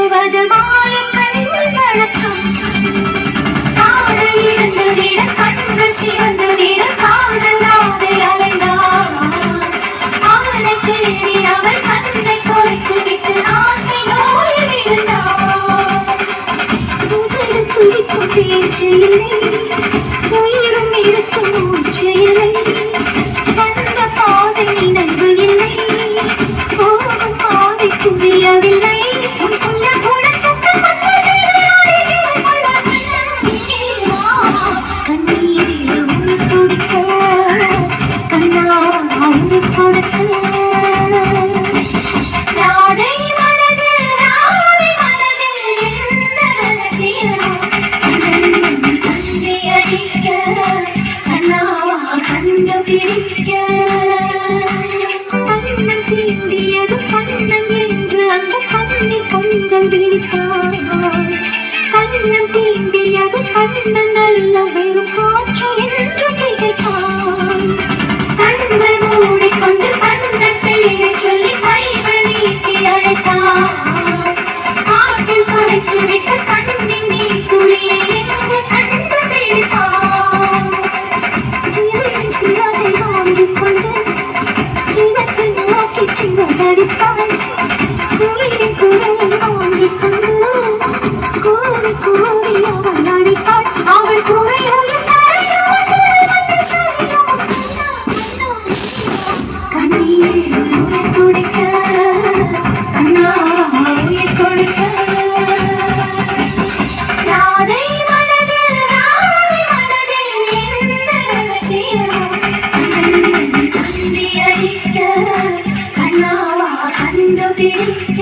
தூங்குவது மாய கண்ணி வழக்கம். காடு இருந்து விட கண்கள் சிவந்து விட காதல் நாதை அலைந்தார். அவனை தேடி அவள் கண்ணை தொலைத்து விட்டு ஆசை நோயில் இருந்தார். முதல் துடிக்கும் பேச்சு இல்லை, உயிரும் இருக்கும் மூச்சு இல்லை, வந்த பாதை நினைவு இல்லை, போகும் பாதை புரியவில்லை. கண்ணம் தீண்டியது கண்ணன் நல்ல வெறும் காற்று என்று கிடைத்தான். கண்கள் மூடிக்கொண்டு கண்ணன் பேரை சொல்லி கைகள் நீட்டி அழைத்தான். காற்றில் தொலைத்து விட்டு கண்ணின் நீர் துளியை எங்கு கண்டு பிடித்தான். சிலரை வாங்கிக் கொண்டு கிழக்கு நோக்கி சின்னடித்தான். உயிரின் குரலை வாங்கிக் கொண்டு கூறி கூறி அவள் நடித்தாள். அவள் குறையுயிர் கண்ணீர் உயிர் துடிக்க கண்ணா உயிர் கொடுக்க. ராதை மனதில் என்ன ரகசியம் கண்ணி அடிக்க கண்ணாவா கண்டுபிடிக்க.